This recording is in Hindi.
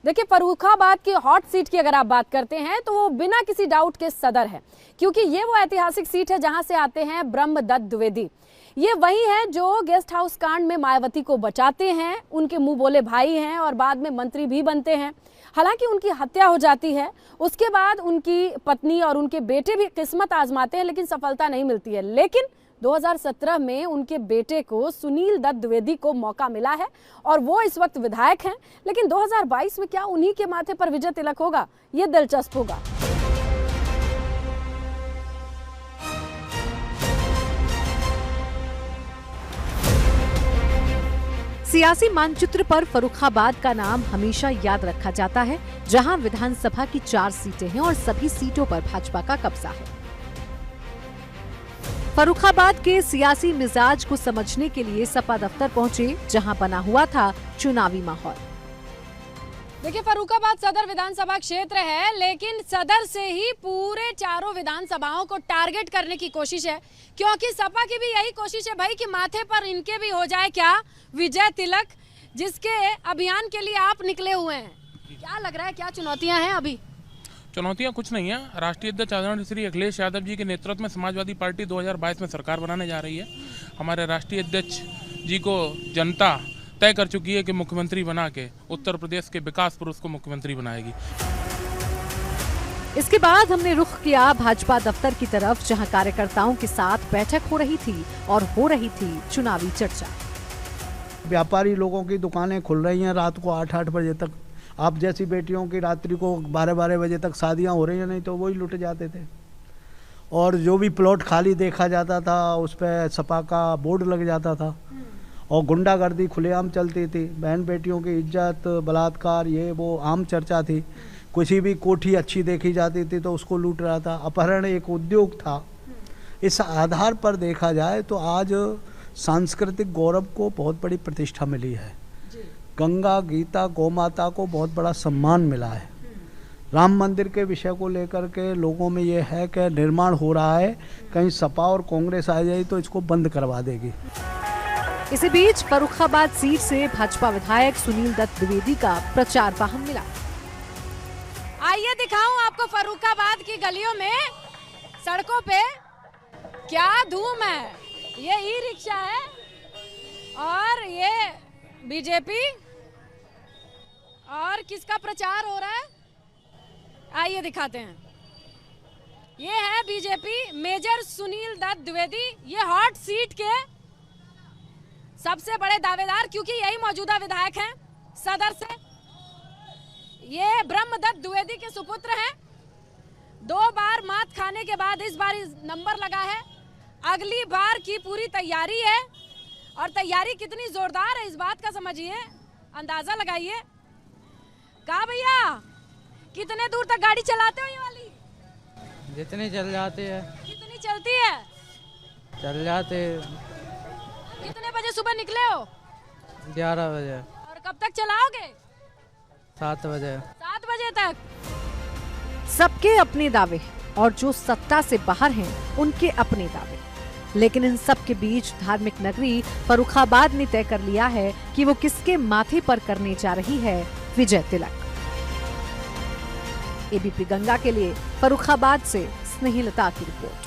देखिए, फर्रुखाबाद की हॉट सीट की अगर आप बात करते हैं तो वो बिना किसी डाउट के सदर है, क्योंकि ये वो ऐतिहासिक सीट है जहां से आते हैं ब्रह्मदत्त द्विवेदी। ये वही है जो गेस्ट हाउस कांड में मायावती को बचाते हैं, उनके मुंह बोले भाई हैं और बाद में मंत्री भी बनते हैं। हालांकि उनकी हत्या हो जाती है, उसके बाद उनकी पत्नी और उनके बेटे भी किस्मत आजमाते हैं, लेकिन सफलता नहीं मिलती है। लेकिन 2017 में उनके बेटे को सुनील दत्त द्विवेदी को मौका मिला है और वो इस वक्त विधायक हैं। लेकिन 2022 में क्या उन्हीं के माथे पर विजय तिलक होगा, ये दिलचस्प होगा। सियासी मानचित्र पर फर्रुखाबाद का नाम हमेशा याद रखा जाता है, जहां विधानसभा की 4 सीटें हैं और सभी सीटों पर भाजपा का कब्जा है। फर्रुखाबाद के सियासी मिजाज को समझने के लिए सपा दफ्तर पहुंचे, जहां बना हुआ था चुनावी माहौल। देखिए, फर्रुखाबाद सदर विधानसभा क्षेत्र है, लेकिन सदर से ही पूरे चारों विधानसभाओं को टारगेट करने की कोशिश है, क्योंकि सपा की भी यही कोशिश है भाई कि माथे पर इनके भी हो जाए क्या विजय तिलक, जिसके अभियान के लिए आप निकले हुए हैं। क्या लग रहा है, क्या चुनौतियां हैं अभी? चुनौतियां कुछ नहीं है। राष्ट्रीय अध्यक्ष आदरणीय श्री अखिलेश यादव जी के नेतृत्व में समाजवादी पार्टी 2022 में सरकार बनाने जा रही है। हमारे राष्ट्रीय अध्यक्ष जी को जनता तय कर चुकी है कि मुख्यमंत्री बना के उत्तर प्रदेश के विकास पर उसको मुख्यमंत्री बनाएगी। इसके बाद हमने रुख किया भाजपा दफ्तर की तरफ, जहां कार्यकर्ताओं के साथ बैठक हो रही थी और हो रही थी चुनावी चर्चा। व्यापारी लोगों की दुकानें खुल रही हैं रात को 8-8 बजे तक। आप जैसी बेटियों की रात्रि को 12-12 बजे तक शादियां हो रही हैं, नहीं तो वही लुट जाते थे। और जो भी प्लॉट खाली देखा जाता था उस पर सपा का बोर्ड लग जाता था और गुंडागर्दी खुलेआम चलती थी। बहन बेटियों की इज्जत, बलात्कार, ये वो आम चर्चा थी। किसी भी कोठी अच्छी देखी जाती थी तो उसको लूट रहा था। अपहरण एक उद्योग था। इस आधार पर देखा जाए तो आज सांस्कृतिक गौरव को बहुत बड़ी प्रतिष्ठा मिली है। गंगा, गीता, गौ माता को बहुत बड़ा सम्मान मिला है। राम मंदिर के विषय को लेकर के लोगों में ये है कि निर्माण हो रहा है, कहीं सपा और कांग्रेस आ जाए तो इसको बंद करवा देगी। इसी बीच फर्रुखाबाद सीट से भाजपा विधायक सुनील दत्त द्विवेदी का प्रचार वाहन मिला। आइए दिखाऊं आपको फर्रुखाबाद की गलियों में, सड़कों पे क्या धूम है। ये ई रिक्शा है और ये बीजेपी, और किसका प्रचार हो रहा है आइए दिखाते हैं। ये है बीजेपी, मेजर सुनील दत्त द्विवेदी, ये हॉट सीट के सबसे बड़े दावेदार, क्योंकि यही मौजूदा विधायक हैं सदर से। ये ब्रह्मदत्त द्विवेदी के सुपुत्र हैं। 2 बार मात खाने के बाद इस बार नंबर लगा है। अगली बार की पूरी तैयारी है, और तैयारी कितनी जोरदार है इस बात का समझिए, अंदाजा लगाइए। कहा भैया, कितने दूर तक गाड़ी चलाते हो ये वाली? जितनी चल जाती है। कितनी चलती है? चल जाते। कितने बजे सुबह निकले हो? 11 बजे। और कब तक चलाओगे? 7 बजे। 7 बजे तक। सबके अपने दावे और जो सत्ता से बाहर हैं उनके अपने दावे, लेकिन इन सब के बीच धार्मिक नगरी फर्रुखाबाद ने तय कर लिया है कि वो किसके माथे पर करने जा रही है विजय तिलक। एबीपी गंगा के लिए फर्रुखाबाद से स्नेहिलता की रिपोर्ट।